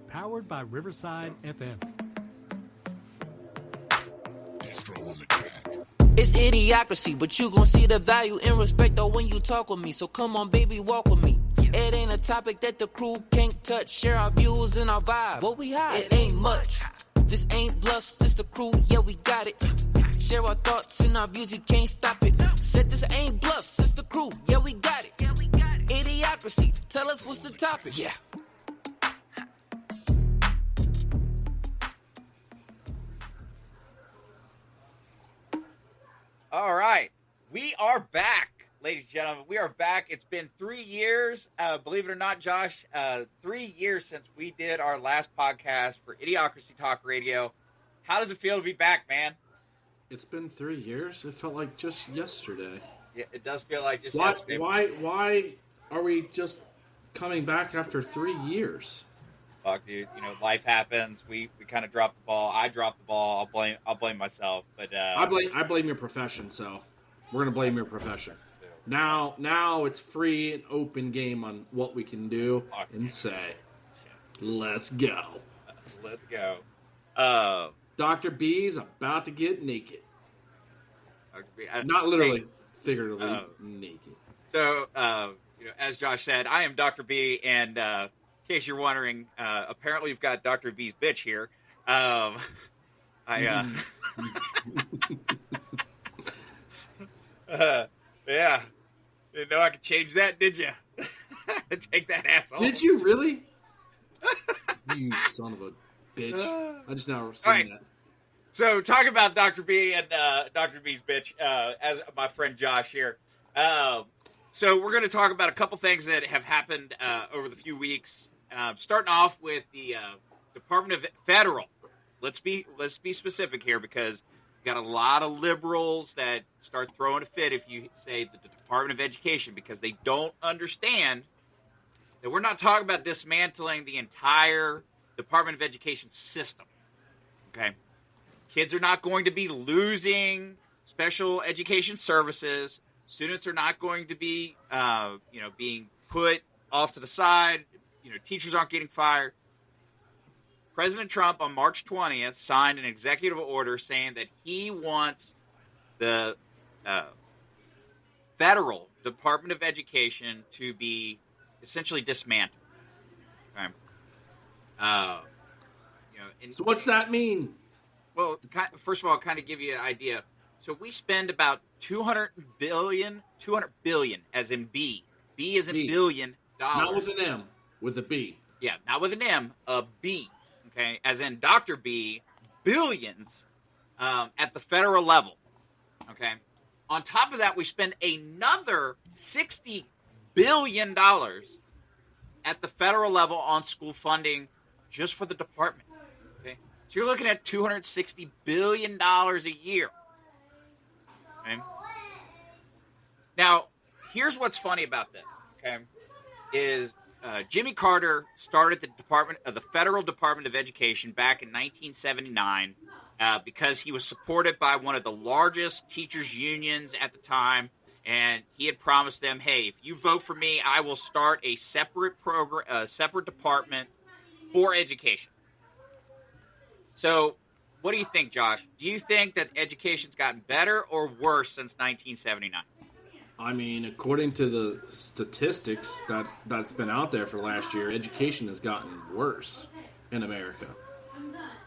powered by Riverside FM. It's idiocracy, but you gon' see the value and respect though when you talk with me. So come on, baby, walk with me. It ain't a topic that the crew can't touch. Share our views and our vibe. What we hide? It ain't much. This ain't bluffs, this the crew, yeah, we got it. Share our thoughts and our views, you can't stop it. Said this ain't bluffs, this the crew, yeah, we got it. Idiocracy, tell us what's the topic. Yeah. All right. We are back, ladies and gentlemen. We are back. It's been 3 years. Believe it or not, Josh, 3 years since we did our last podcast for Idiocracy Talk Radio. How does it feel to be back, man? It's been 3 years? It felt like just yesterday. Yeah, it does feel like just yesterday. Why are we just coming back after 3 years? Fuck, dude. You know, life happens. We kind of dropped the ball. I dropped the ball. I'll blame myself. But I blame your profession. So we're gonna blame your profession. Now it's free and open game on what we can do and say. Let's go. Let's go. Dr. B's about to get naked. Dr. B, not literally, figuratively naked. So, as Josh said, I am Dr. B, and in case you're wondering, apparently we've got Dr. B's bitch here. Yeah. Didn't know I could change that, did you? Take that asshole. Did you really? You son of a bitch. I just now seen that. So, talking about Dr. B and Dr. B's bitch, as my friend Josh here. So, we're going to talk about a couple things that have happened over the few weeks. Starting off with the Department of Federal. Let's be specific here, because we've got a lot of liberals that start throwing a fit if you say the Department of Education, because they don't understand that we're not talking about dismantling the entire Department of Education system. Okay? Kids are not going to be losing special education services. Students are not going to be, being put off to the side. Teachers aren't getting fired. President Trump on March 20th signed an executive order saying that he wants the federal Department of Education to be essentially dismantled. Okay? So what's that mean? Well, first of all, kind of give you an idea. So we spend about $200 billion as in B. B as in billion dollars. Not with an M, with a B. Yeah, not with an M, a B. Okay, as in Dr. B, billions at the federal level. Okay. On top of that, we spend another $60 billion at the federal level on school funding just for the department. Okay. So you're looking at $260 billion a year. Okay. Now, here's what's funny about this, okay, is Jimmy Carter started the Federal Department of Education back in 1979 because he was supported by one of the largest teachers' unions at the time, and he had promised them, hey, if you vote for me, I will start a separate program, a separate department for education. So, what do you think, Josh? Do you think that education's gotten better or worse since 1979? I mean, according to the statistics that's been out there for last year, education has gotten worse in America.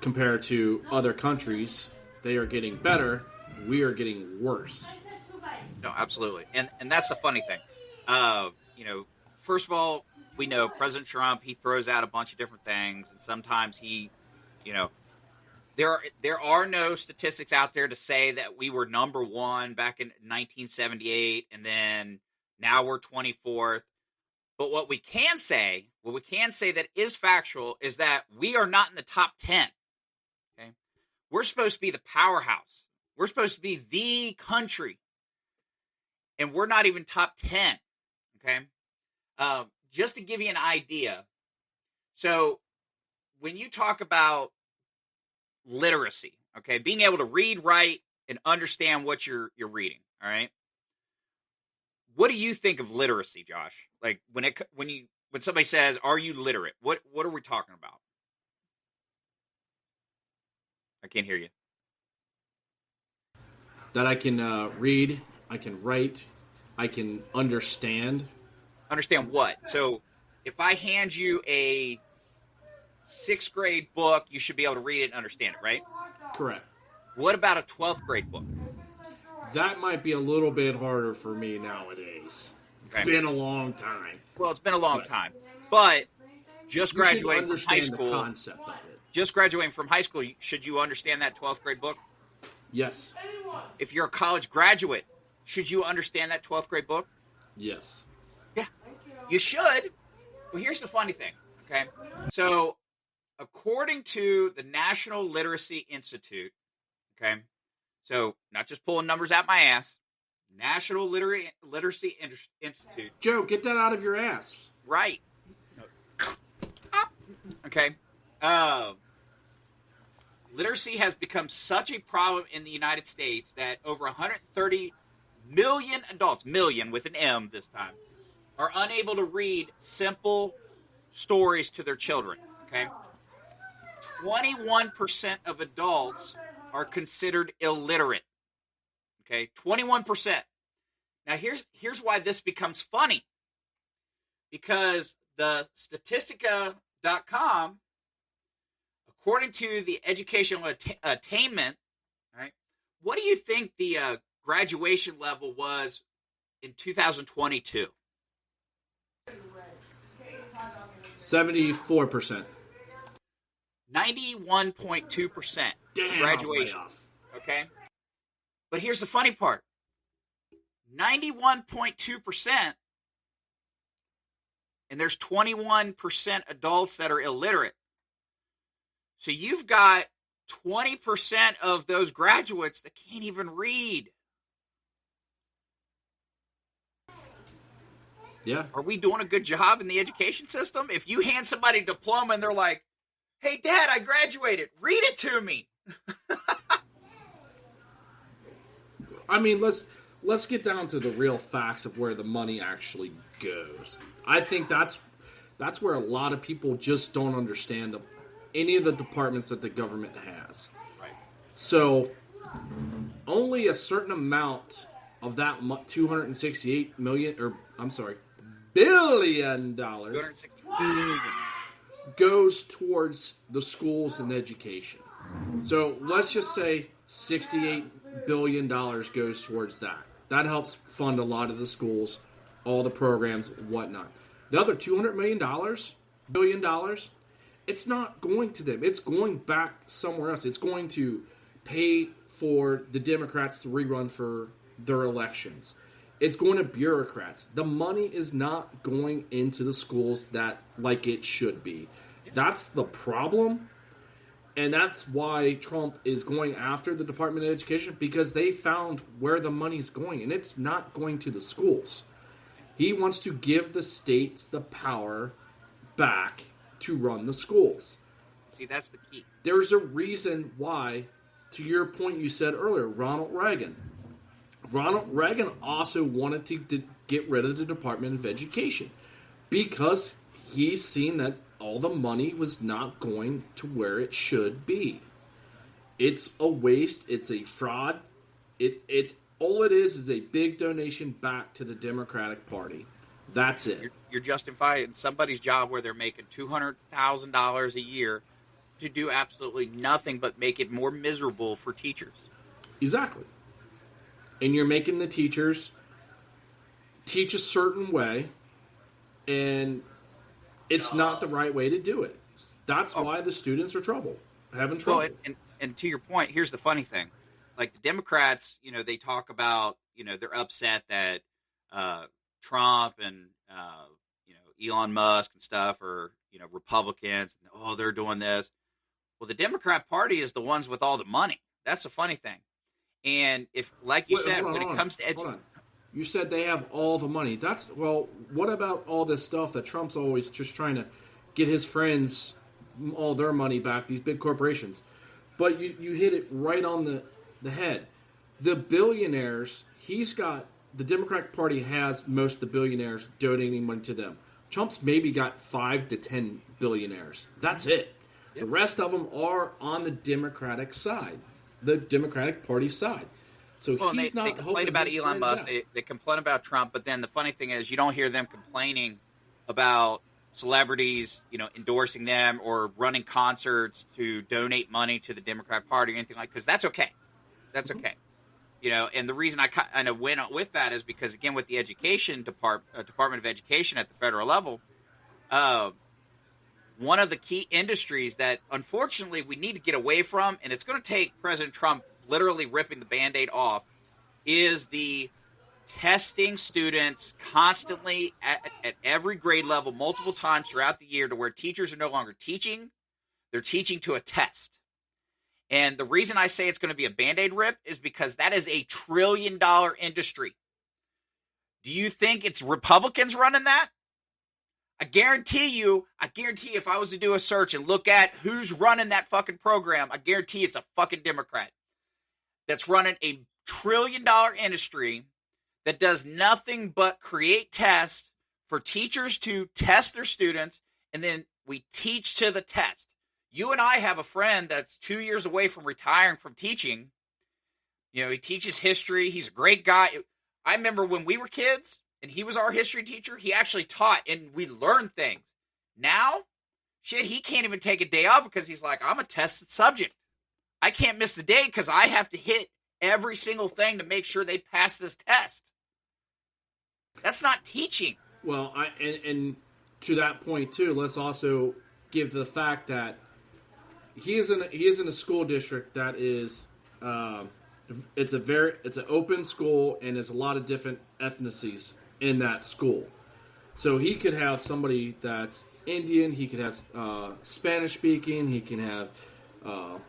Compared to other countries, they are getting better. We are getting worse. No, absolutely. And that's the funny thing. First of all, we know President Trump, he throws out a bunch of different things, and sometimes he, there are no statistics out there to say that we were number one back in 1978, and then now we're 24th. But what we can say that is factual is that we are not in the top 10. Okay, we're supposed to be the powerhouse. We're supposed to be the country, and we're not even top 10. Okay, just to give you an idea. So when you talk about literacy, okay, being able to read, write, and understand what you're reading, all right? What do you think of literacy, Josh? Like when somebody says, "Are you literate?" What are we talking about? I can't hear you. That I can read, I can write, I can understand. Understand what? So if I hand you a 6th grade book, you should be able to read it and understand it, right? Correct. What about a 12th grade book? That might be a little bit harder for me nowadays. It's been a long time. Well, it's been a long time. But just graduating from high school, the concept of it. Just graduating from high school, should you understand that 12th grade book? Yes. If you're a college graduate, should you understand that 12th grade book? Yes. Yeah, you should. Well, here's the funny thing, okay? So, according to the National Literacy Institute, okay, so not just pulling numbers out my ass, National Literacy Institute. Joe, get that out of your ass. Right. Okay. Literacy has become such a problem in the United States that over 130 million adults, million with an M this time, are unable to read simple stories to their children. Okay. 21% of adults are considered illiterate. Okay, 21%. Now here's why this becomes funny. Because the Statistica.com, according to the educational attainment, right? What do you think the graduation level was in 2022? 74%. 91.2% Damn, graduation. Okay? But here's the funny part. 91.2%, and there's 21% adults that are illiterate. So you've got 20% of those graduates that can't even read. Yeah. Are we doing a good job in the education system? If you hand somebody a diploma and they're like, "Hey, Dad, I graduated. Read it to me." I mean, let's get down to the real facts of where the money actually goes. I think that's where a lot of people just don't understand any of the departments that the government has. Right. So, only a certain amount of that $268 million, or I'm sorry, $1 billion goes towards the schools and education. So let's just say $68 billion goes towards that. That helps fund a lot of the schools, all the programs, whatnot. The other $200 billion, it's not going to them. It's going back somewhere else. It's going to pay for the Democrats to rerun for their elections. It's going to bureaucrats. The money is not going into the schools like it should be. That's the problem. And that's why Trump is going after the Department of Education, because they found where the money's going, and it's not going to the schools. He wants to give the states the power back to run the schools. See, that's the key. There's a reason why, to your point you said earlier, Ronald Reagan also wanted to get rid of the Department of Education because he's seen that all the money was not going to where it should be. It's a waste. It's a fraud. It's all it is a big donation back to the Democratic Party. That's it. You're justifying somebody's job where they're making $200,000 a year to do absolutely nothing but make it more miserable for teachers. Exactly. And you're making the teachers teach a certain way, and it's not the right way to do it. That's why the students are having trouble. Well, and to your point, here's the funny thing. Like the Democrats, they talk about, they're upset that Trump and, Elon Musk and stuff are, Republicans. And, they're doing this. Well, the Democrat Party is the ones with all the money. That's the funny thing. And if, like you said, when it comes to education. You said they have all the money. What about all this stuff that Trump's always just trying to get his friends all their money back, these big corporations? But you hit it right on the head. The billionaires, the Democratic Party has most of the billionaires donating money to them. Trump's maybe got 5 to 10 billionaires. That's it. The rest of them are on the Democratic side, the Democratic Party side. So he's not. They complain about Elon Musk. They complain about Trump. But then the funny thing is, you don't hear them complaining about celebrities, endorsing them or running concerts to donate money to the Democrat Party or anything like. Because that's okay. That's okay. And the reason I kind of went with that is because, again, with the education Department of Education at the federal level, one of the key industries that, unfortunately, we need to get away from, and it's going to take President Trump literally ripping the Band-Aid off, is the testing students constantly at every grade level multiple times throughout the year to where teachers are no longer teaching. They're teaching to a test. And the reason I say it's going to be a Band-Aid rip is because that is a $1 trillion industry. Do you think it's Republicans running that? I guarantee you if I was to do a search and look at who's running that fucking program, I guarantee it's a fucking Democrat that's running a $1 trillion industry that does nothing but create tests for teachers to test their students, and then we teach to the test. You and I have a friend that's 2 years away from retiring from teaching. He teaches history. He's a great guy. I remember when we were kids and he was our history teacher, he actually taught and we learned things. Now, shit, he can't even take a day off because he's like, I'm a tested subject. I can't miss the day because I have to hit every single thing to make sure they pass this test. That's not teaching. Well, and to that point too, let's also give the fact that he is in a school district that is it's an open school, and there's a lot of different ethnicities in that school. So he could have somebody that's Indian, he could have Spanish speaking, he can have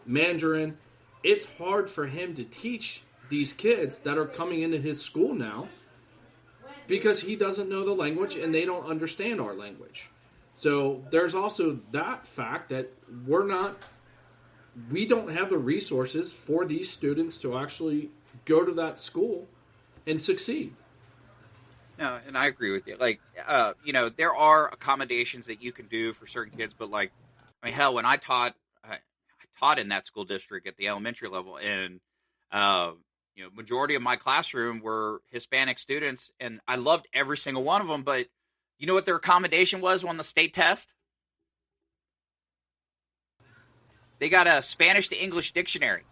Mandarin. It's hard for him to teach these kids that are coming into his school now because he doesn't know the language and they don't understand our language. So there's also that fact that we don't have the resources for these students to actually go to that school and succeed. No, and I agree with you. Like, there are accommodations that you can do for certain kids, but hell, when I taught in that school district at the elementary level, and majority of my classroom were Hispanic students, and I loved every single one of them. But you know what their accommodation was on the state test? They got a Spanish to English dictionary.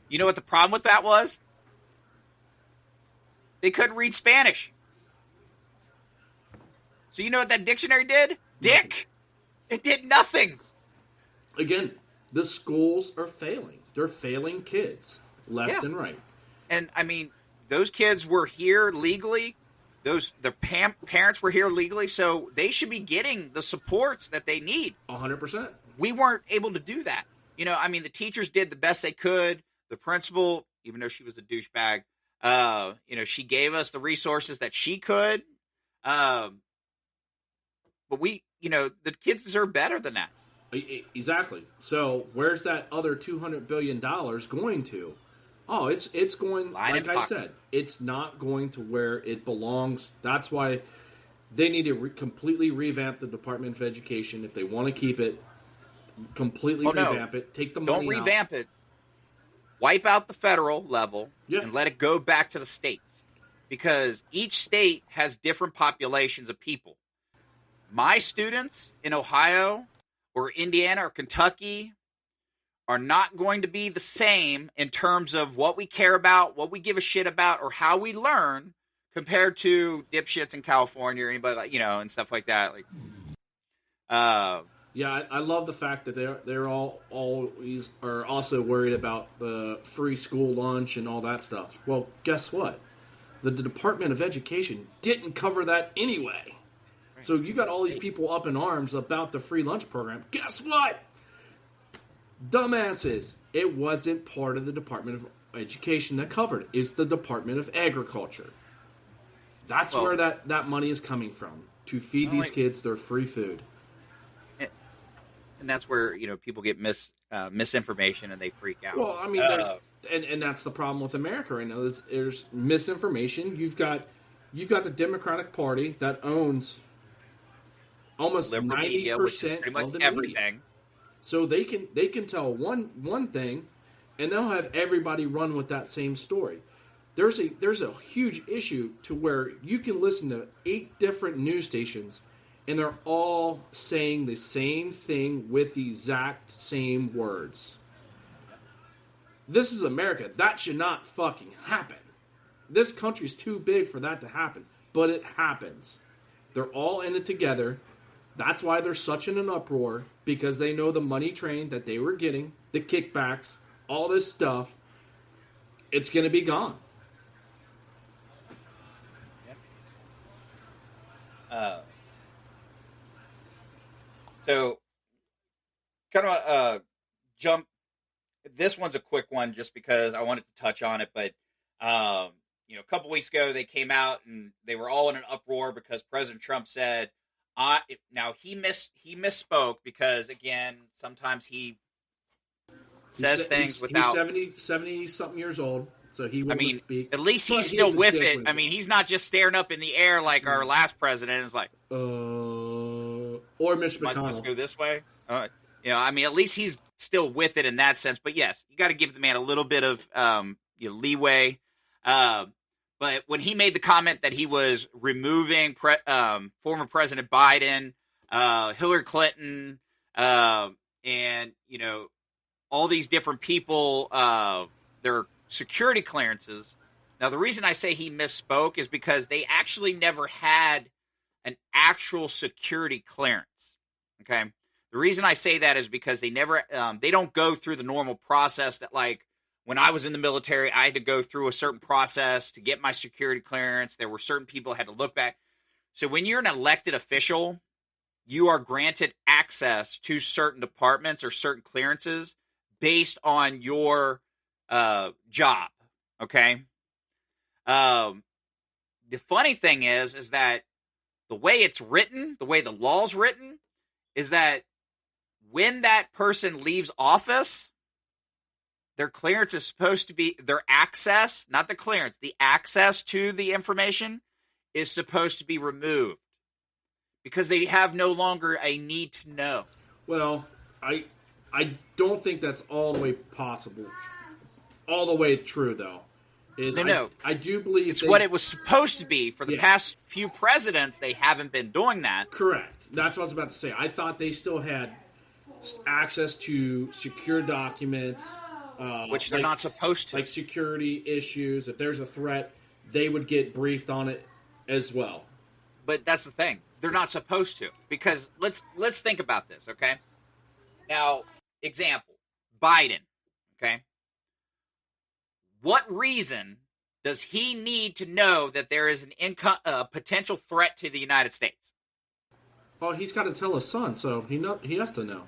You know what the problem with that was? They couldn't read Spanish. So you know what that dictionary did? Dick! It did nothing. Again, the schools are failing. They're failing kids left and right. And, those kids were here legally. Their parents were here legally, so they should be getting the supports that they need. 100%. We weren't able to do that. The teachers did the best they could. The principal, even though she was a douchebag, she gave us the resources that she could. But the kids deserve better than that. Exactly. So where's that other $200 billion going to? Oh, it's going, like I said, it's not going to where it belongs. That's why they need to completely revamp the Department of Education if they want to keep it. Completely revamp it. Take the money out. Don't revamp it. Wipe out the federal level and let it go back to the states. Because each state has different populations of people. My students in Ohio or Indiana or Kentucky are not going to be the same in terms of what we care about, what we give a shit about, or how we learn compared to dipshits in California or anybody and stuff like that. Yeah, I love the fact that they're always are also worried about the free school lunch and all that stuff. Well, guess what? The Department of Education didn't cover that anyway. So you got all these people up in arms about the free lunch program. Guess what? Dumbasses. It wasn't part of the Department of Education that covered it. It's the Department of Agriculture. That's where that money is coming from, to feed these kids their free food. And that's where people get misinformation and they freak out. Well, and that's the problem with America right now. There's misinformation. You've got the Democratic Party that owns almost 90% of the everything. media. So they can tell one thing, and they'll have everybody run with that same story. There's a huge issue to where you can listen to 8 different news stations, and they're all saying the same thing with the exact same words. This is America. That should not fucking happen. This country's too big for that to happen, but it happens. They're all in it together. That's why they're such in an uproar, because they know the money train that they were getting, the kickbacks, all this stuff, it's going to be gone. So, kind of jump. This one's a quick one, just because I wanted to touch on it. But a couple weeks ago, they came out and they were all in an uproar because President Trump said, now he misspoke, because again, sometimes he says things without. He's 70 something years old. So he wouldn't speak. At least he's still with it. I mean, he's not just staring up in the air like our last president. It's like, or Mitch am I supposed McConnell. to go this way? I mean, at least he's still with it in that sense. But yes, you got to give the man a little bit of leeway. But when he made the comment that he was removing former President Biden, Hillary Clinton, and all these different people, their security clearances. Now, the reason I say he misspoke is because they actually never had an actual security clearance. Okay. The reason I say that is because they never, they don't go through the normal process that, like, when I was in the military, I had to go through a certain process to get my security clearance. There were certain people who had to look back. So when you're an elected official, you are granted access to certain departments or certain clearances based on your job. Okay. The funny thing is that the way it's written, the way the law's written, is that when that person leaves office, their clearance is supposed to be, their access, not the clearance, the access to the information is supposed to be removed because they have no longer a need to know. Well, I don't think that's all the way possible. All the way true, though. No. I do believe it's what it was supposed to be. For the past few presidents, they haven't been doing that. Correct. That's what I was about to say. I thought they still had access to secure documents. Which they're not supposed to. Like security issues. If there's a threat, they would get briefed on it as well. But that's the thing. They're not supposed to. Because let's think about this, okay? Now, example, Biden, okay? What reason does he need to know that there is an potential threat to the United States? Well, he's got to tell his son, so he has to know.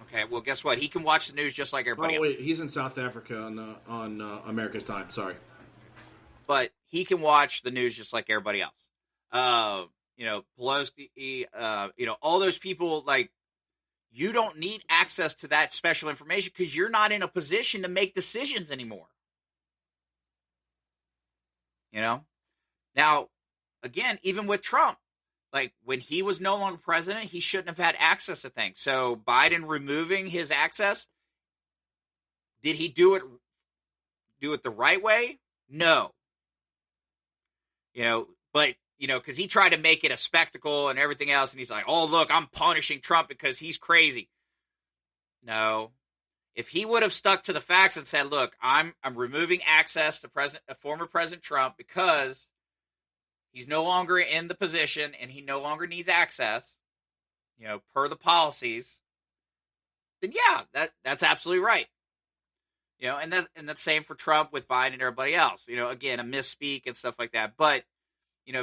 Okay, well, guess what? He can watch the news just like everybody else. Oh, wait, he's in South Africa on America's time. Sorry. But he can watch the news just like everybody else. Pelosi, all those people, like, you don't need access to that special information because you're not in a position to make decisions anymore. Now, again, even with Trump, like when he was no longer president, he shouldn't have had access to things. So Biden removing his access, did he do it the right way? No. But because he tried to make it a spectacle and everything else, and he's like, "Oh, look, I'm punishing Trump because he's crazy." No. If he would have stuck to the facts and said, "Look, I'm removing access to former President Trump because he's no longer in the position and he no longer needs access, per the policies," then yeah, that's absolutely right. And that's the same for Trump with Biden and everybody else. Again, a misspeak and stuff like that. But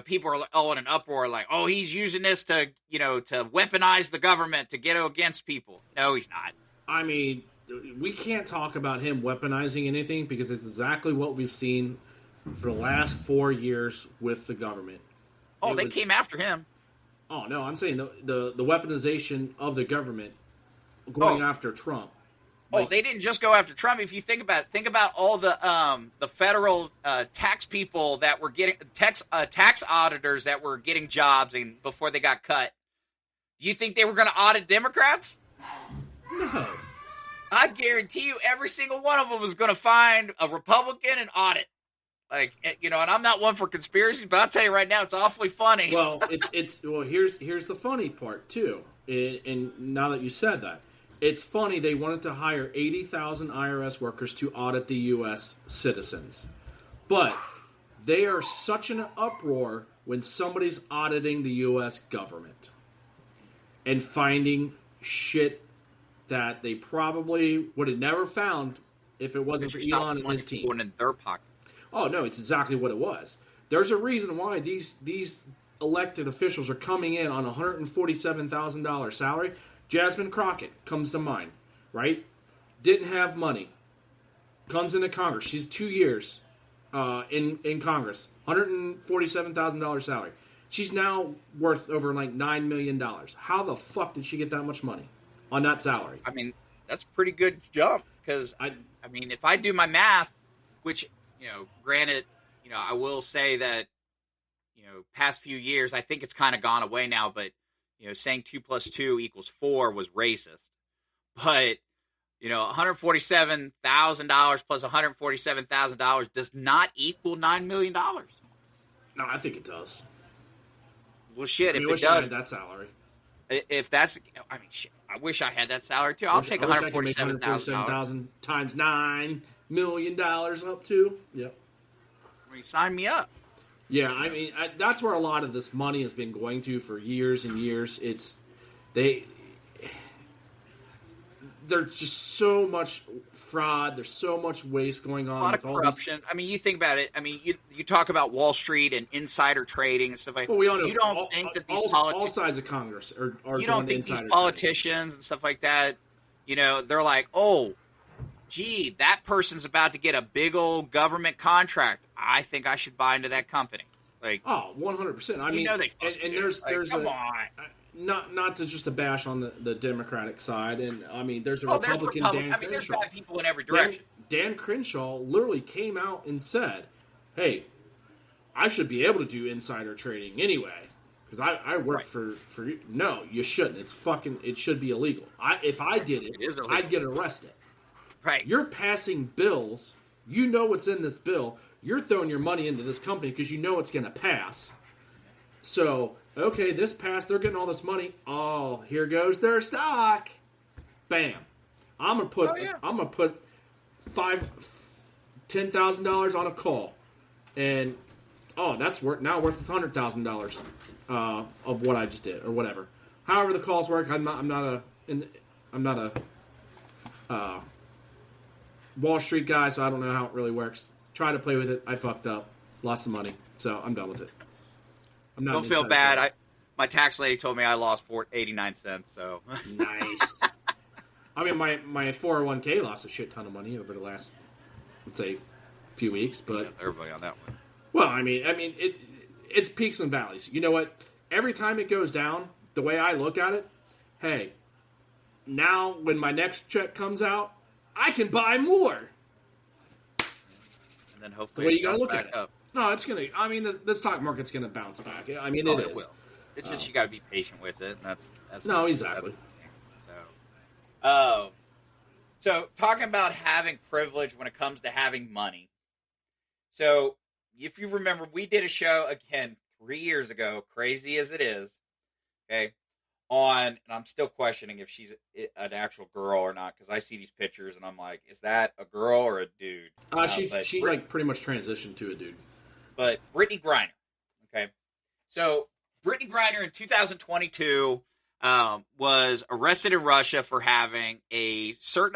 people are all in an uproar, like, "Oh, he's using this to to weaponize the government to get against people." No, he's not. I mean, we can't talk about him weaponizing anything because it's exactly what we've seen for the last 4 years with the government. Oh, they came after him. Oh, no, I'm saying the weaponization of the government going after Trump. Like, they didn't just go after Trump. If you think about all the federal tax people that were getting tax auditors that were getting jobs and before they got cut. Do you think they were going to audit Democrats? No. I guarantee you every single one of them was going to find a Republican and audit. Like, and I'm not one for conspiracies, but I'll tell you right now, it's awfully funny. Well, here's the funny part, too. And now that you said that, it's funny they wanted to hire 80,000 IRS workers to audit the U.S. citizens. But they are such an uproar when somebody's auditing the U.S. government and finding shit that they probably would have never found if it wasn't for Elon and his team. Going in their pocket. Oh, no, it's exactly what it was. There's a reason why these elected officials are coming in on a $147,000 salary. Jasmine Crockett comes to mind, right? Didn't have money. Comes into Congress. She's 2 years in Congress. $147,000 salary. She's now worth over like $9 million. How the fuck did she get that much money on that salary? I mean, that's a pretty good jump because, I mean, if I do my math, which, granted, I will say that, past few years, I think it's kind of gone away now, but, saying 2 + 2 = 4 was racist. But, $147,000 plus $147,000 does not equal $9 million. No, I think it does. Well, shit, if it I does. I had that salary. If that's, I mean, shit, I wish I had that salary too. I'll take $147,000 times $9 million up to. Yep. I mean, sign me up. Yeah, I mean, that's where a lot of this money has been going to for years and years. There's just so much fraud. There's so much waste going on. A lot of corruption. I mean, you think about it. I mean, you talk about Wall Street and insider trading and stuff like that. Well, we all know. You don't think that these all sides of Congress are you don't think these politicians and stuff like that, they're like, oh, gee, that person's about to get a big old government contract. I think I should buy into that company. Like, oh, 100%. I mean, they and there's come on. Not to just bash on the Democratic side, and I mean, there's a Republican, Dan Crenshaw. I mean, there's bad people in every direction. Dan Crenshaw literally came out and said, "Hey, I should be able to do insider trading anyway because I work for you." No, you shouldn't. It should be illegal. If I did it I'd get arrested. Right. You're passing bills. You know what's in this bill. You're throwing your money into this company because you know it's going to pass. So, okay, this passed. They're getting all this money. Oh, here goes their stock. Bam. I'm gonna put $10,000 on a call, and that's worth $100,000 of what I just did or whatever. However the calls work, I'm not a Wall Street guy, so I don't know how it really works. Tried to play with it. I fucked up. Lost some money. So I'm done with it. I'm not. Don't feel bad. My tax lady told me I lost 89 cents. So nice. I mean, my 401k lost a shit ton of money over the last, let's say, few weeks. But everybody on that one. Well, I mean, it's peaks and valleys. You know what? Every time it goes down, the way I look at it, hey, now when my next check comes out, I can buy more. And then hopefully, the way you gotta look at it. Up. No, it's gonna. I mean, the stock market's gonna bounce back. I mean, it is. Will. It's just you got to be patient with it. And that's no, exactly. So talking about having privilege when it comes to having money. So if you remember, we did a show again 3 years ago, crazy as it is. Okay. And I'm still questioning if she's an actual girl or not, because I see these pictures and I'm like, is that a girl or a dude? She like pretty much transitioned to a dude. But Brittany Griner, okay? So Brittany Griner in 2022 was arrested in Russia for having a very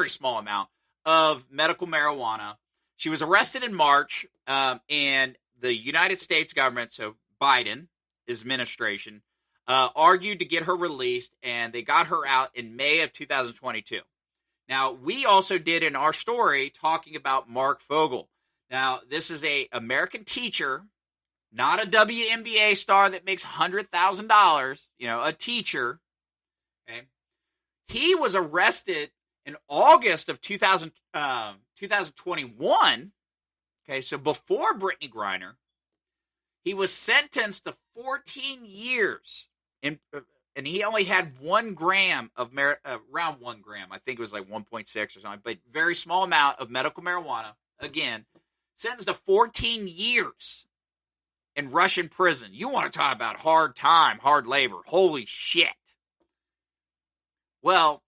small amount of medical marijuana. She was arrested in March, and the United States government, so Biden, his administration, argued to get her released, and they got her out in May of 2022. Now, we also did in our story talking about Mark Fogel. Now, this is a American teacher, not a WNBA star that makes $100,000, a teacher. Okay. He was arrested in August of 2021. Okay, so before Brittany Griner, he was sentenced to 14 years and he only had 1 gram of around 1 gram. I think it was like 1.6 or something, but very small amount of medical marijuana. Again, sentenced to 14 years in Russian prison. You want to talk about hard time, hard labor. Holy shit. Well,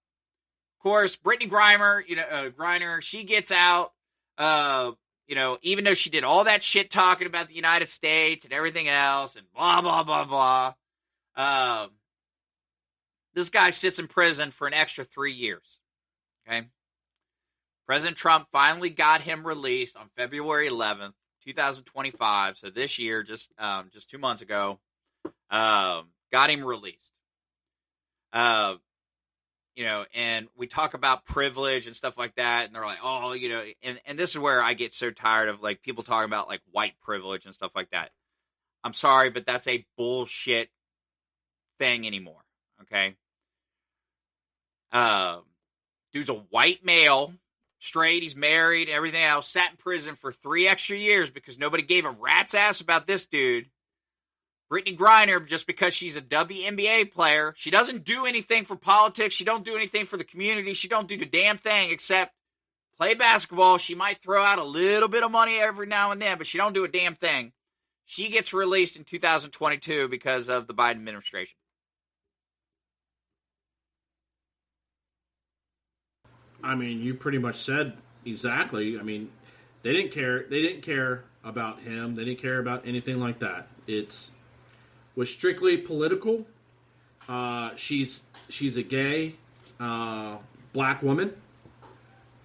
of course, Brittany Griner, she gets out, even though she did all that shit talking about the United States and everything else and blah, blah, blah, blah. This guy sits in prison for an extra 3 years. Okay. President Trump finally got him released on February 11th, 2025. So this year, just 2 months ago, got him released. And we talk about privilege and stuff like that, and they're like, oh, and this is where I get so tired of like people talking about like white privilege and stuff like that. I'm sorry, but that's a bullshit thing anymore. Okay. Dude's a white male, straight, he's married, everything else, sat in prison for 3 extra years because nobody gave a rat's ass about this dude. Brittany Griner, just because she's a WNBA player, she doesn't do anything for politics. She don't do anything for the community. She don't do the damn thing except play basketball. She might throw out a little bit of money every now and then, but she don't do a damn thing. She gets released in 2022 because of the Biden administration. I mean, you pretty much said exactly. I mean, they didn't care. They didn't care about him. They didn't care about anything like that. Was strictly political. She's a gay black woman,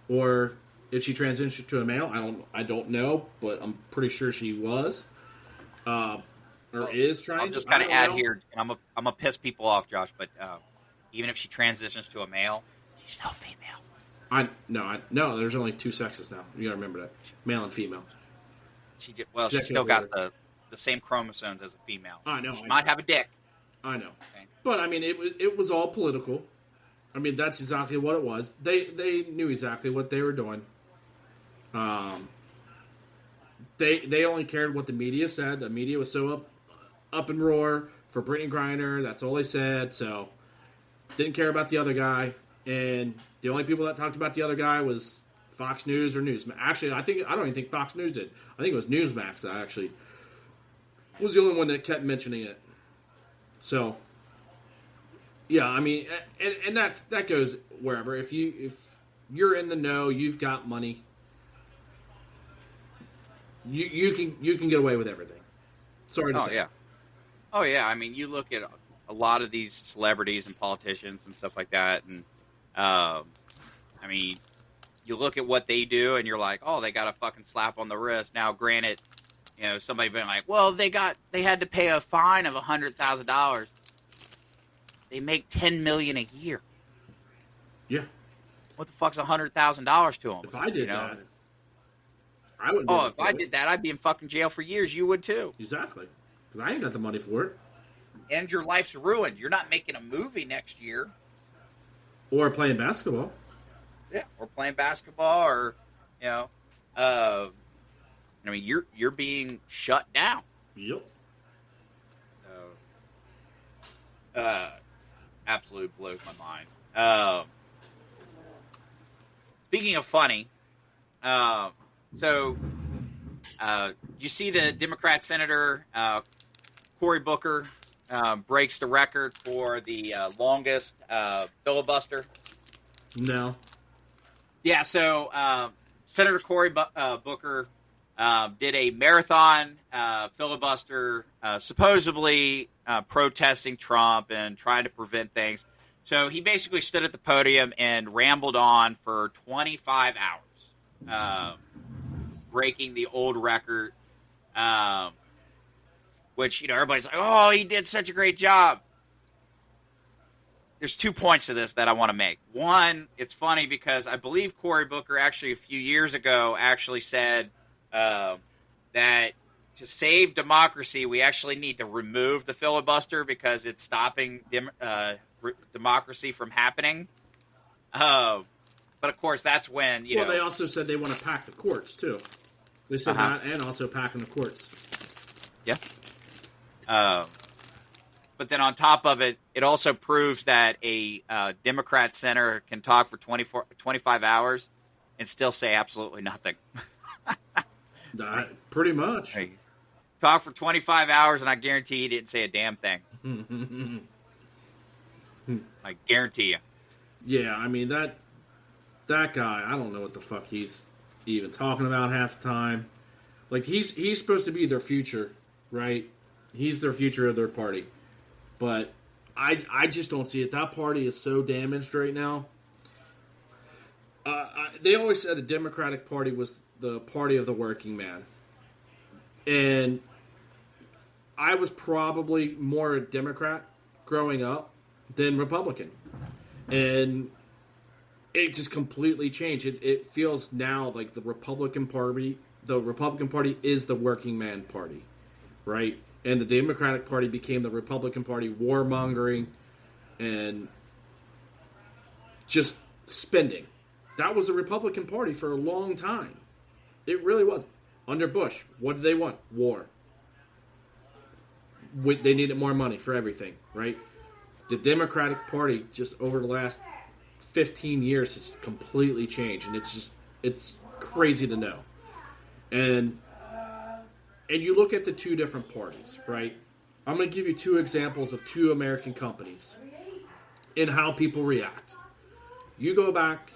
or if she transitioned to a male, I don't know, but I'm pretty sure she was, is trying. I'll just kind of add here, and I'm gonna piss people off, Josh, but even if she transitions to a male, she's still female. No. There's only 2 sexes now. You gotta remember that, male and female. She still got the same chromosomes as a female. I know. She might have a dick. I know. Okay. But, I mean, it was all political. I mean, that's exactly what it was. They knew exactly what they were doing. They only cared what the media said. The media was so up and roar for Brittany Griner. That's all they said. So, didn't care about the other guy. And the only people that talked about the other guy was Fox News or Newsmax. Actually, I don't even think Fox News did. I think it was Newsmax that actually was the only one that kept mentioning it. So, yeah, I mean, and that goes wherever. If you're in the know, you've got money, you can get away with everything. Sorry to say. Yeah. Oh yeah. I mean, you look at a lot of these celebrities and politicians and stuff like that, and I mean, you look at what they do, and you're like, oh, they got a fucking slap on the wrist. Now, granted, somebody been like, well, they had to pay a fine of $100,000. They make $10 million a year. Yeah. What the fuck's $100,000 to them? If I did that, I would. Oh, if I did that, I'd be in fucking jail for years. You would too. Exactly. Because I ain't got the money for it. And your life's ruined. You're not making a movie next year. Or playing basketball. Yeah, or playing basketball, or I mean, you're being shut down. Yep. Absolutely blows my mind. Speaking of funny, did you see the Democrat Senator Cory Booker breaks the record for the longest filibuster? No. Yeah, so Senator Cory Booker did a marathon filibuster, supposedly protesting Trump and trying to prevent things. So he basically stood at the podium and rambled on for 25 hours, breaking the old record, which, everybody's like, oh, he did such a great job. There's 2 points to this that I want to make. One, it's funny because I believe Cory Booker actually a few years ago actually said that to save democracy, we actually need to remove the filibuster because it's stopping democracy from happening. But of course, that's when, Well, they also said they want to pack the courts, too. They said that and also packing the courts. Yeah. But then on top of it, it also proves that a Democrat senator can talk for 25 hours and still say absolutely nothing. Pretty much. Hey, talk for 25 hours, and I guarantee he didn't say a damn thing. I guarantee you. Yeah, I mean, that guy, I don't know what the fuck he's even talking about half the time. Like, he's supposed to be their future, right? He's their future of their party. But I just don't see it. That party is so damaged right now. They always said the Democratic Party was the party of the working man. And I was probably more a Democrat growing up than Republican. And it just completely changed. It feels now like the Republican Party is the working man party, right? And the Democratic Party became the Republican Party, warmongering and just spending. That was the Republican Party for a long time. It really was. Under Bush, what did they want? War. They needed more money for everything, right? The Democratic Party just over the last 15 years has completely changed, and it's crazy to know. And you look at the two different parties, right? I'm going to give you two examples of two American companies and how people react. You go back,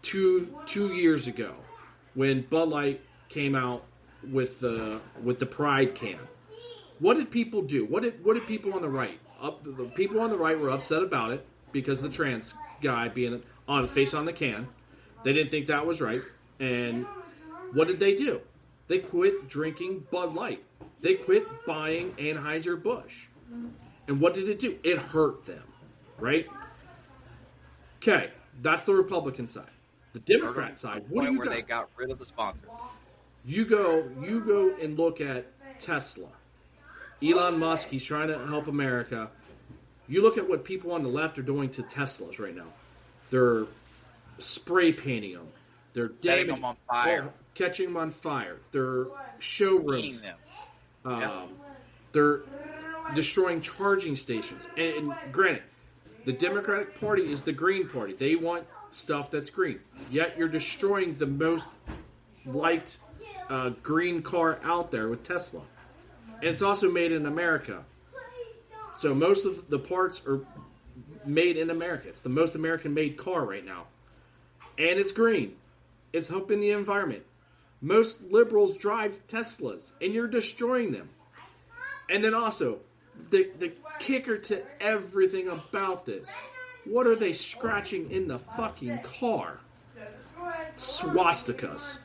two years ago when Bud Light came out with the Pride can. What did people do? What did people on the right? The people on the right were upset about it because the trans guy being on face on the can. They didn't think that was right. And what did they do? They quit drinking Bud Light. They quit buying Anheuser-Busch. And what did it do? It hurt them, right? Okay, that's the Republican side. The Democrat side, what do you got? Where they got rid of the sponsor. You go and look at Tesla. Elon Musk, he's trying to help America. You look at what people on the left are doing to Teslas right now. They're spray painting them. They're setting them on fire. Catching them on fire. They're showrooms. Them. They're destroying charging stations. And granted, the Democratic Party is the Green Party. They want stuff that's green. Yet you're destroying the most liked green car out there with Tesla. And it's also made in America. So most of the parts are made in America. It's the most American-made car right now. And it's green. It's helping the environment. Most liberals drive Teslas, and you're destroying them. And then also, the kicker to everything about this, what are they scratching in the fucking car? Swastikas.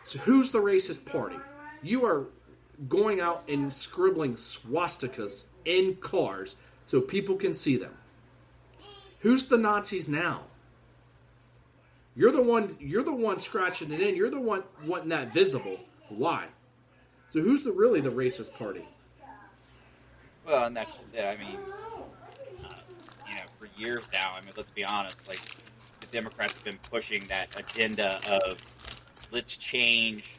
So who's the racist party? You are going out and scribbling swastikas in cars so people can see them. Who's the Nazis now? You're the one scratching it in. You're the one wanting that visible. Why? So who's really the racist party? Well, and that's just it. I mean, for years now, let's be honest, like, the Democrats have been pushing that agenda of let's change,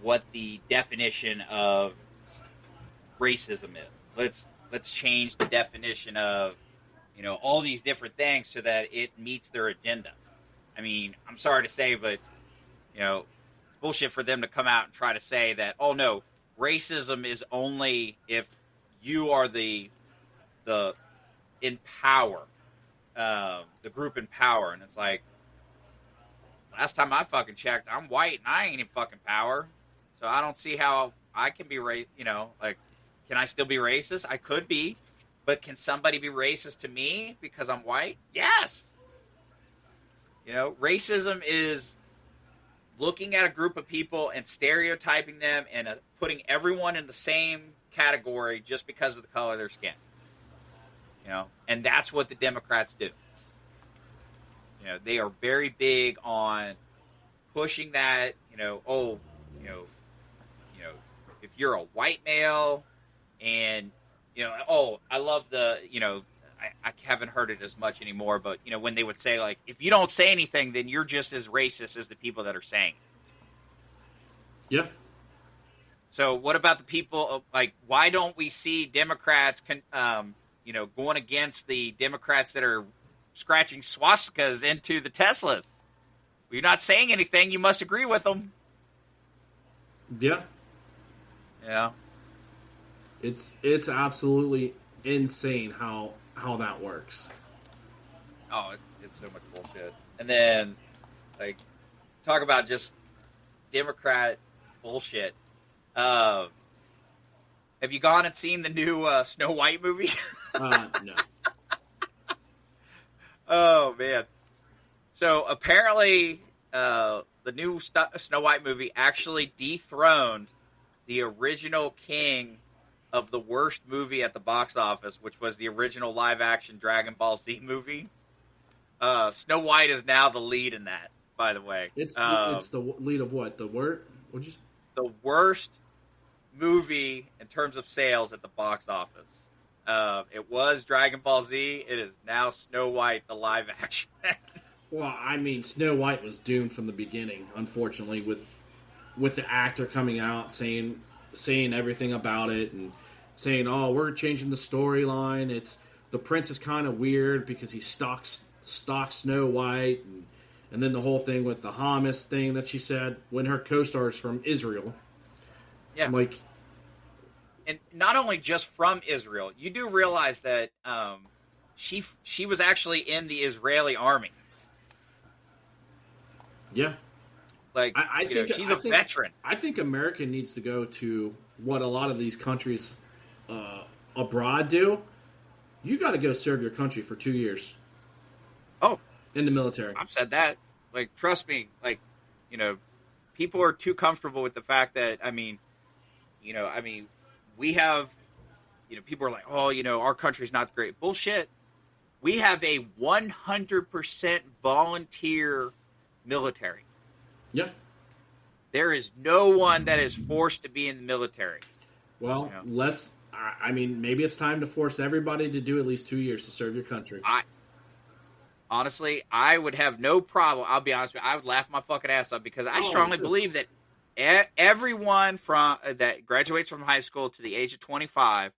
what the definition of racism is. Let's change the definition of, all these different things so that it meets their agenda. I'm sorry to say, but, it's bullshit for them to come out and try to say that, oh no, racism is only if you are the in power, the group in power. And it's like, last time I fucking checked, I'm white and I ain't in fucking power. So I don't see how I can be can I still be racist? I could be. But can somebody be racist to me because I'm white? Yes. Racism is looking at a group of people and stereotyping them and putting everyone in the same category just because of the color of their skin. And that's what the Democrats do. They are very big on pushing that, if you're a white male and, I love the, I haven't heard it as much anymore, but, when they would say, like, if you don't say anything, then you're just as racist as the people that are saying it. Yeah. So what about the people? Like, why don't we see Democrats, going against the Democrats that are scratching swastikas into the Teslas? Well, you're not saying anything. You must agree with them. Yeah. Yeah. It's absolutely insane how that works. Oh, it's so much bullshit. And then, like, talk about just Democrat bullshit. Have you gone and seen the new Snow White movie? No. Oh, man. So, apparently, the new Snow White movie actually dethroned the original king of the worst movie at the box office, which was the original live-action Dragon Ball Z movie. Snow White is now the lead in that, by the way. It's the lead of what? The worst movie in terms of sales at the box office. It was Dragon Ball Z. It is now Snow White, the live action. Well, I mean, Snow White was doomed from the beginning, unfortunately, with the actor coming out saying everything about it and saying, "Oh, we're changing the storyline. It's the prince is kind of weird because he stalks Snow White," and then the whole thing with the Hamas thing that she said when her co-star is from Israel. Yeah. I'm like, and not only just from Israel, you do realize that she was actually in the Israeli army. Yeah. Like, I think she's a veteran. I think America needs to go to what a lot of these countries abroad do. You got to go serve your country for 2 years. Oh, in the military. I've said that. Like, trust me. Like, people are too comfortable with the fact that we have. People are like, oh, our country's not great. Bullshit. We have a 100% volunteer military. Yeah. There is no one that is forced to be in the military. Well, maybe it's time to force everybody to do at least 2 years to serve your country. Honestly, I would have no problem. I'll be honest with you. I would laugh my fucking ass off because I strongly believe that everyone that graduates from high school to the age of 25,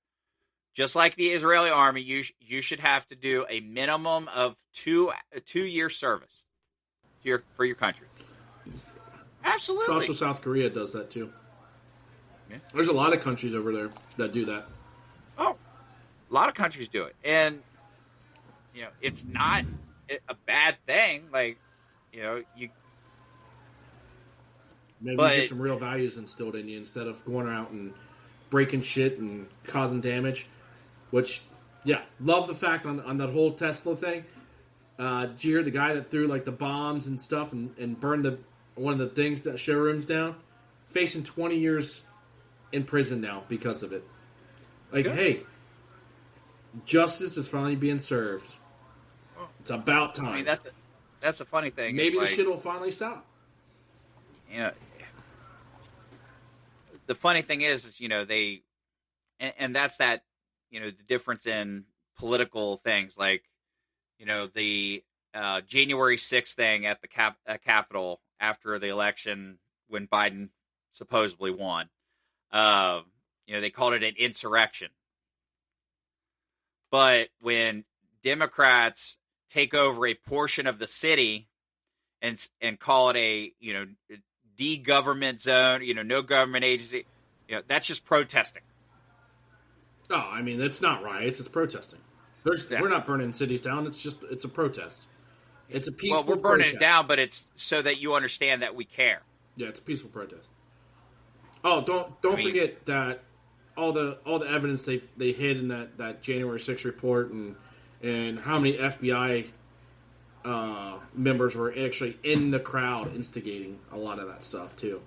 just like the Israeli army, you should have to do a minimum of 2 year service for your country. Absolutely. Also, South Korea does that too. Yeah. There's a lot of countries over there that do that. Oh, a lot of countries do it, and it's not a bad thing. Like, you maybe get some real values instilled in you instead of going out and breaking shit and causing damage. Which, yeah, love the fact on that whole Tesla thing. Did you hear the guy that threw like the bombs and stuff and burned one of the things that showrooms down? Facing 20 years in prison now because of it. Like, hey, justice is finally being served. It's about time. I mean, that's a funny thing. Maybe the shit will finally stop. The funny thing is they, and that's that, the difference in political things, like, the January 6th thing at the Capitol after the election when Biden supposedly won. They called it an insurrection. But when Democrats take over a portion of the city and call it a de-government zone, no government agency, that's just protesting. Oh, I mean, it's not riots; it's protesting. We're not burning cities down. It's a protest. It's a peaceful. Well, we're burning it down, but it's so that you understand that we care. Yeah, it's a peaceful protest. Oh, don't forget that all the evidence they hid in that January 6th report and how many FBI members were actually in the crowd instigating a lot of that stuff too.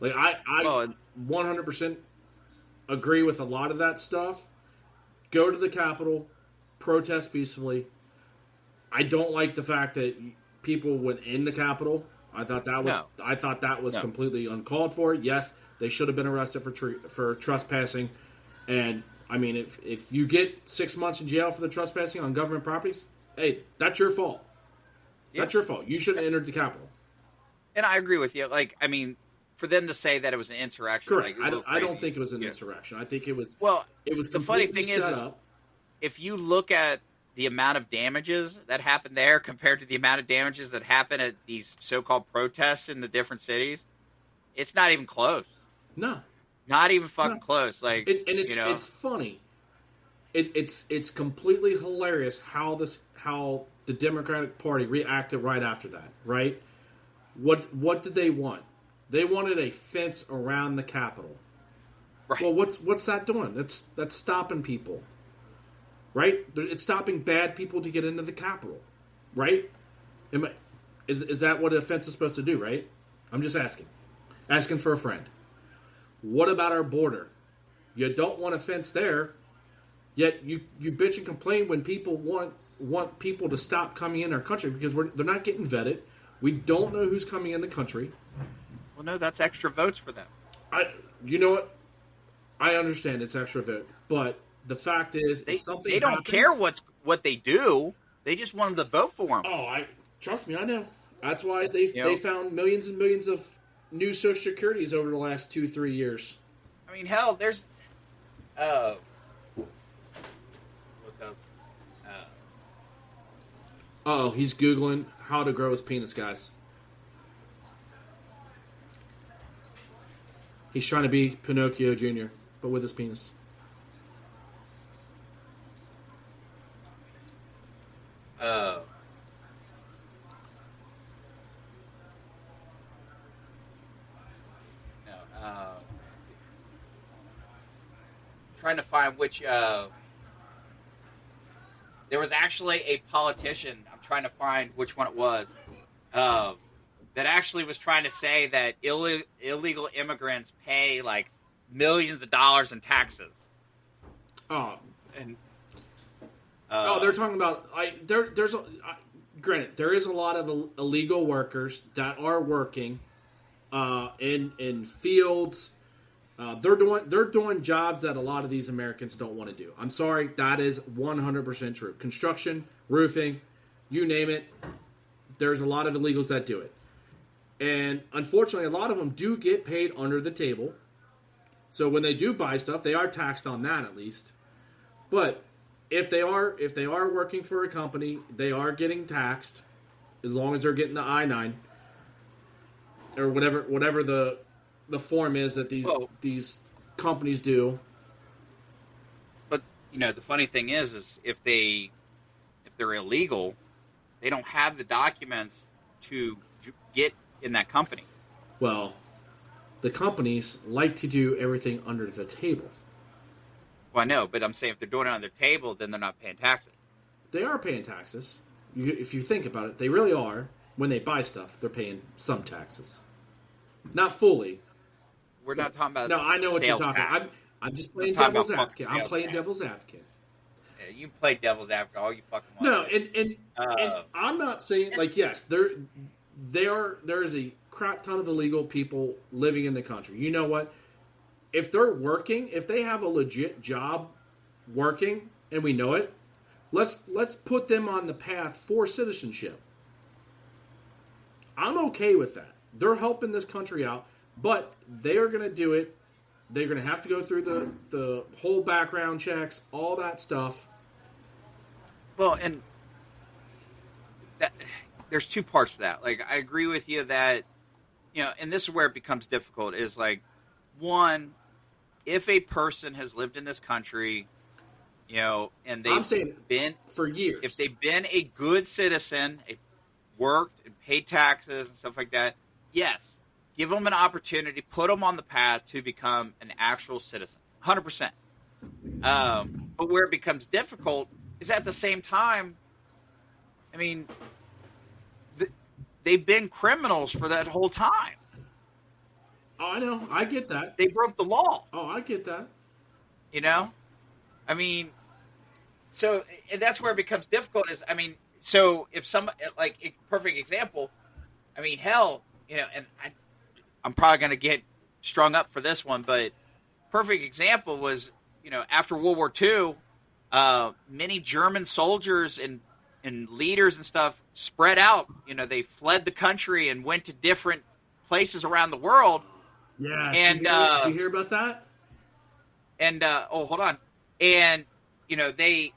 Like I 100% agree with a lot of that stuff. Go to the Capitol, protest peacefully. I don't like the fact that people went in the Capitol. I thought that was completely uncalled for. Yes, they should have been arrested for trespassing. And I mean, if you get 6 months in jail for the trespassing on government properties, hey, that's your fault. Yeah. That's your fault. You shouldn't have entered the Capitol. And I agree with you. Like, I mean, for them to say that it was an insurrection. Correct. Like, I don't think it was an insurrection. I think it was. Well, it was the funny completely thing set is up. if you look at the amount of damages that happened there compared to the amount of damages that happen at these so-called protests in the different cities, it's not even close. No, not even fucking close. Like, it's funny. It's completely hilarious how the Democratic Party reacted right after that. Right? What did they want? They wanted a fence around the Capitol. Right. Well, what's that doing? That's stopping people. Right? It's stopping bad people to get into the Capitol. Right? Is that what a fence is supposed to do? Right? I'm just asking. Asking for a friend. What about our border? You don't want a fence there, yet you bitch and complain when people want people to stop coming in our country because they're not getting vetted. We don't know who's coming in the country. Well, no, that's extra votes for them. You know what? I understand it's extra votes, but the fact is, if something they don't happens, care what they do. They just want them to vote for them. Oh, trust me, I know. That's why they found millions and millions of new Social Securities over the last 2-3 years. I mean, hell, there's look up. He's Googling how to grow his penis, guys. He's trying to be Pinocchio Jr., but with his penis. Trying to find which. There was actually a politician. I'm trying to find which one it was. That actually was trying to say that illegal immigrants pay like millions of dollars in taxes. They're talking about. Granted, there is a lot of illegal workers that are working in fields. They're doing jobs that a lot of these Americans don't want to do. I'm sorry, that is 100% true. Construction, roofing, you name it. There's a lot of illegals that do it. And unfortunately, a lot of them do get paid under the table. So when they do buy stuff, they are taxed on that at least. But if they are working for a company, they are getting taxed as long as they're getting the I-9 or whatever the form is that these companies do. But the funny thing is if they're illegal, they don't have the documents to get in that company. Well, the companies like to do everything under the table. Well, I know, but I'm saying if they're doing it on their table, then they're not paying taxes. They are paying taxes. If you think about it, they really are. When they buy stuff, they're paying some taxes. Not fully. We're not talking about No, I know what you're talking about. I'm just playing devil's advocate. I'm playing devil's advocate. Yeah, you play devil's advocate all you fucking want. No, and I'm not saying, like, yes, there is a crap ton of illegal people living in the country. You know what? If they're working, if they have a legit job working, and we know it, let's put them on the path for citizenship. I'm okay with that. They're helping this country out, but they are going to do it. They're going to have to go through the whole background checks, all that stuff. Well, and there's two parts to that. Like, I agree with you that, and this is where it becomes difficult, is like, one, if a person has lived in this country, and they've been for years, if they've been a good citizen, worked and paid taxes and stuff like that, yes, give them an opportunity, put them on the path to become an actual citizen, 100%. But where it becomes difficult is at the same time, I mean, they've been criminals for that whole time. Oh, I know. I get that. They broke the law. Oh, I get that. I mean, so that's where it becomes difficult is, I mean, so if like a perfect example, I mean, hell, and I'm probably going to get strung up for this one, but perfect example was, after World War II, many German soldiers and leaders and stuff spread out. They fled the country and went to different places around the world Yeah. And did you hear about that? And hold on. And they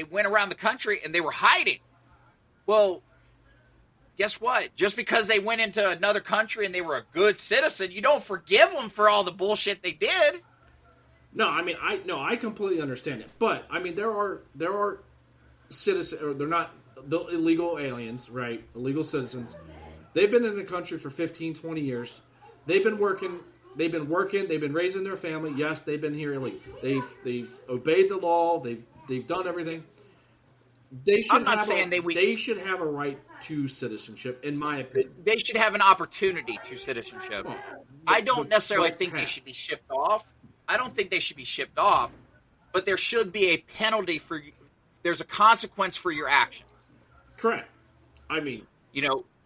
went around the country and they were hiding. Well, guess what? Just because they went into another country and they were a good citizen, you don't forgive them for all the bullshit they did. No, I mean, I completely understand it, but I mean, there are citizens, or they're not the illegal aliens, right? Illegal citizens. They've been in the country for 15, 20 years. They've been working. They've been raising their family. Yes, they've been here illegally. They've obeyed the law. They've done everything. They should they should have a right to citizenship, in my opinion. They should have an opportunity to citizenship. Well, I don't necessarily think they should be shipped off. I don't think they should be shipped off, but there should be a penalty there's a consequence for your actions. Correct. I mean,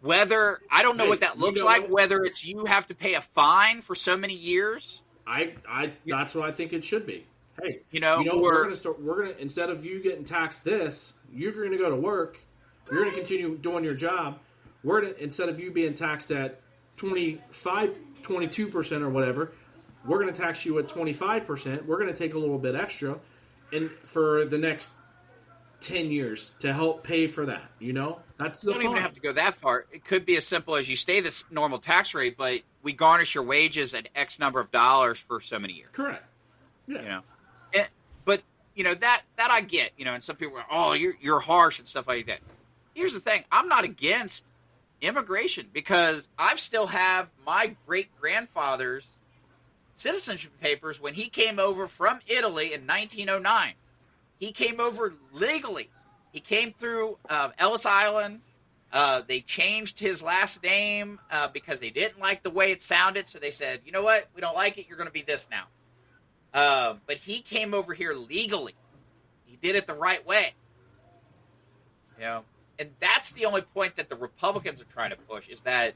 whether, I don't know what that looks like, whether it's you have to pay a fine for so many years. That's what I think it should be. Hey, we're gonna instead of you getting taxed this, you're gonna go to work, you're gonna continue doing your job. Instead of you being taxed at 22% or whatever, we're gonna tax you at 25%. We're gonna take a little bit extra, and for the next 10 years to help pay for that. That's the. You don't even have to go that far. It could be as simple as you stay this normal tax rate, but we garnish your wages at X number of dollars for so many years. Correct. Yeah. But that I get. And some people are, oh, you're harsh and stuff like that. Here's the thing: I'm not against immigration because I still have my great grandfather's citizenship papers when he came over from Italy in 1909. He came over legally. He came through Ellis Island. They changed his last name because they didn't like the way it sounded. So they said, you know what? We don't like it. You're going to be this now. But he came over here legally. He did it the right way. And that's the only point that the Republicans are trying to push, is that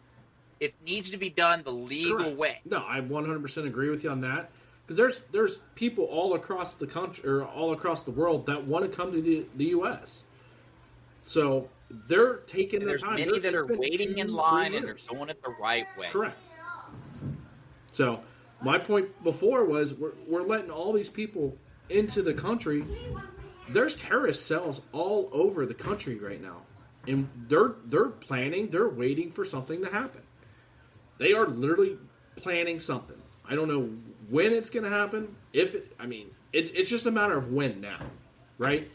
it needs to be done the legal way. No, I 100% agree with you on that. Because there's people all across the country or all across the world that want to come to the U.S. So they're taking their time. There's many that are waiting in line and they're doing it the right way. Correct. So my point before was we're letting all these people into the country. There's terrorist cells all over the country right now, and they're planning. They're waiting for something to happen. They are literally planning something. I don't know when it's going to happen. It's just a matter of when now, right?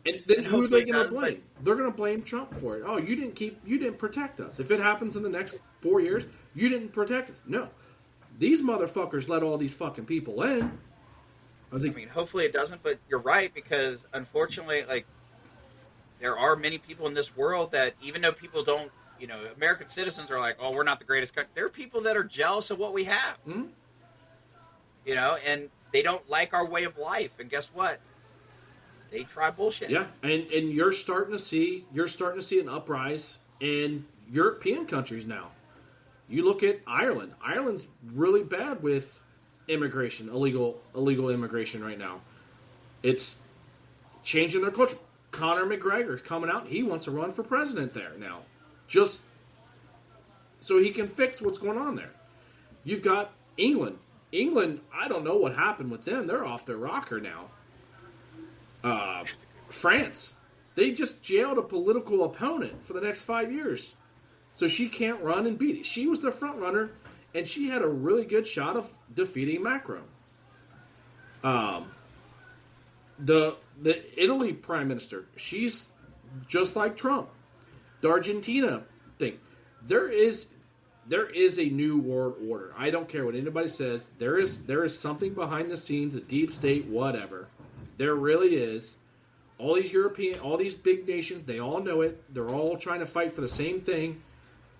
And then who are they going to blame? They're going to blame Trump for it. Oh, you didn't protect us. If it happens in the next 4 years, you didn't protect us. No, these motherfuckers let all these fucking people in. Hopefully it doesn't, but you're right, because unfortunately, there are many people in this world that, even though people don't, American citizens are like, oh, we're not the greatest country. There are people that are jealous of what we have. Mm-hmm. And they don't like our way of life. And guess what? They try bullshit. Yeah, and you're starting to see an uprise in European countries now. You look at Ireland. Ireland's really bad with immigration, illegal immigration right now. It's changing their culture. Conor McGregor's coming out. He wants to run for president there now, just so he can fix what's going on there. You've got England. I don't know what happened with them. They're off their rocker now. France. They just jailed a political opponent for the next 5 years. So she can't run and beat it. She was the front runner, and she had a really good shot of defeating Macron. The Italy prime minister, she's just like Trump. The Argentina thing. There is a new world order. I don't care what anybody says. There is something behind the scenes, a deep state, whatever. There really is. All these big nations, they all know it. They're all trying to fight for the same thing,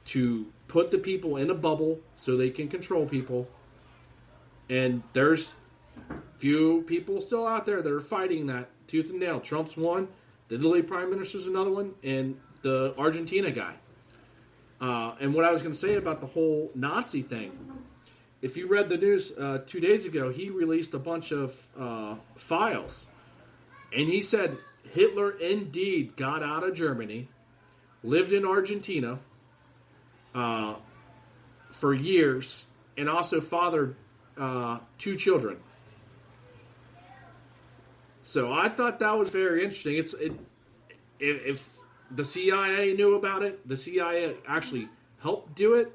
to put the people in a bubble so they can control people. And there's few people still out there that are fighting that tooth and nail. Trump's one, the Italy prime minister's another one, and the Argentina guy. And what I was going to say about the whole Nazi thing, if you read the news 2 days ago, he released a bunch of files. And he said Hitler indeed got out of Germany, lived in Argentina, for years and also fathered 2 children. So I thought that was very interesting. If the CIA knew about it, the CIA actually helped do it.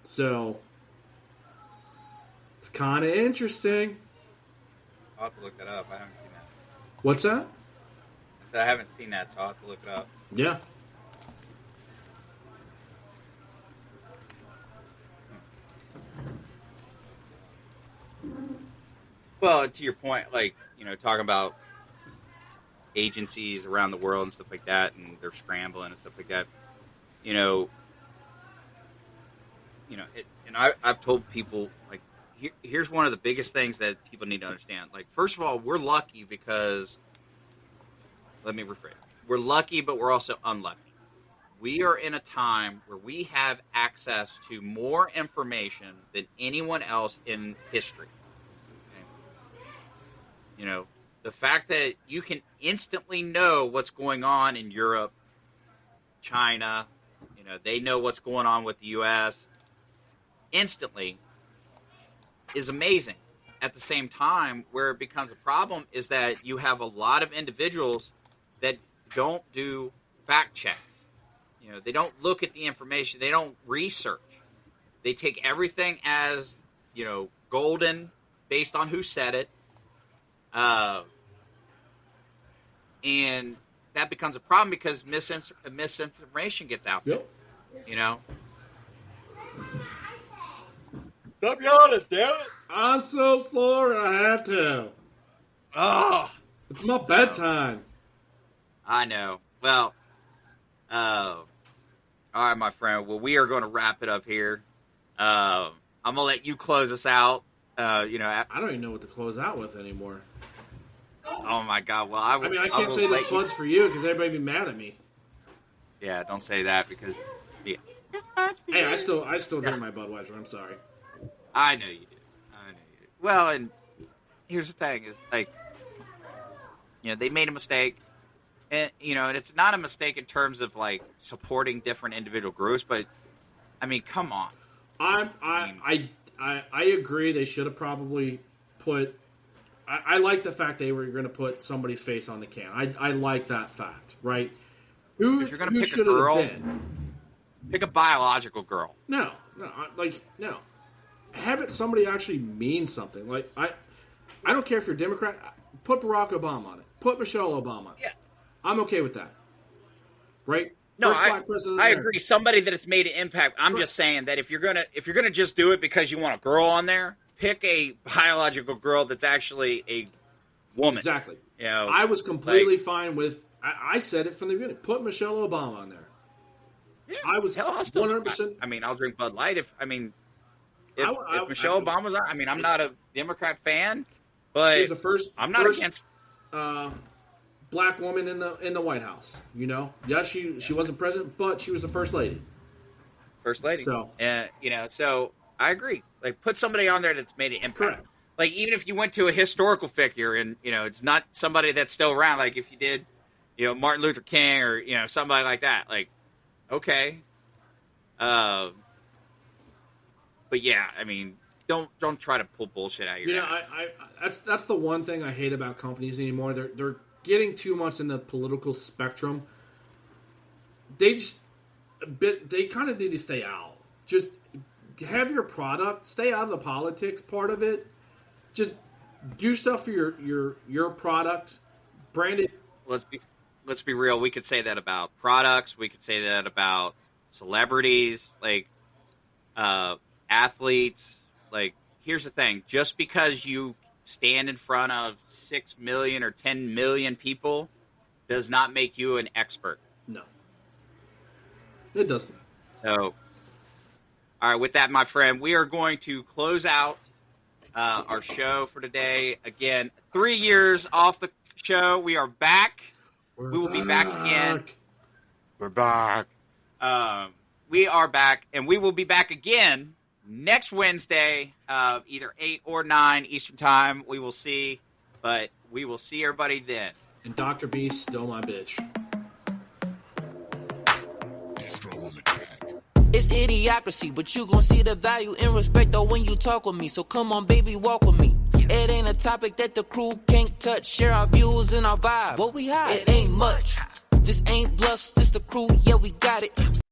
So it's kind of interesting. I'll have to look that up. I haven't seen that. What's that? I said I haven't seen that, so I'll have to look it up. Yeah. Well, to your point, like, talking about agencies around the world and stuff like that, and they're scrambling and stuff like that, and I've told people, like, here's one of the biggest things that people need to understand. Like, first of all, we're lucky because, let me rephrase, we're lucky, but we're also unlucky. We are in a time where we have access to more information than anyone else in history. The fact that you can instantly know what's going on in Europe, China, they know what's going on with the U.S. instantly is amazing. At the same time, where it becomes a problem is that you have a lot of individuals that don't do fact checks. They don't look at the information. They don't research. They take everything as, golden based on who said it. And that becomes a problem because misinformation gets out there. Yep. Stop yelling, damn it! I'm so sorry I have to. Oh, it's my bedtime. I know. Well, all right, my friend. Well, we are going to wrap it up here. I'm going to let you close us out. I don't even know what to close out with anymore. Oh my God! Well, I can't say this bud's for you because everybody be mad at me. Yeah, don't say that because. Yeah. Hey, I still drink my Budweiser. I'm sorry. I know you do. Well, and here's the thing: is like, they made a mistake, and and it's not a mistake in terms of like supporting different individual groups, but I mean, come on. I agree. They should have probably put. I like the fact they were going to put somebody's face on the can. I like that fact, right? If you're going to pick a girl, pick a biological girl. No. Have it somebody actually mean something. Like I don't care if you're Democrat. Put Barack Obama on it. Put Michelle Obama on it. Yeah, I'm okay with that. Right? No, I agree. Somebody that it's made an impact. I'm just saying that if you're gonna just do it because you want a girl on there, pick a biological girl that's actually a woman. Exactly. I was completely fine with. I said it from the beginning. Put Michelle Obama on there. Yeah, I was 100%. I mean, I'll drink Bud Light if Michelle Obama's on. I mean, I'm not a Democrat fan, but she's the first. I'm not against. Black woman in the White House. Yes, she wasn't president, but she was the first lady. First lady. So, so I agree. Like, put somebody on there that's made an impact. Correct. Like, even if you went to a historical figure and it's not somebody that's still around. Like, if you did, Martin Luther King or somebody like that. Like, okay. But yeah, I mean, don't try to pull bullshit out of your ass. That's the one thing I hate about companies anymore. They're getting too much in the political spectrum. They kind of need to stay out. Just have your product, stay out of the politics part of it. Just do stuff for your product, brand it. Let's be real. We could say that about products. We could say that about celebrities, like athletes. Like, here's the thing: just because you stand in front of 6 million or 10 million people does not make you an expert. No, it doesn't. So, all right, with that, my friend, we are going to close out our show for today. Again, 3 years off the show. We are back. We will be back again. We're back. We are back, and we will be back again next Wednesday, either 8 or 9 Eastern Time. We will see, but we will see everybody then. And Dr. B's still my bitch. It's idiocracy, but you gon' see the value and respect though when you talk with me. So come on, baby, walk with me. It ain't a topic that the crew can't touch. Share our views and our vibe. What we hide? It ain't much. This ain't bluffs, this the crew, yeah, we got it.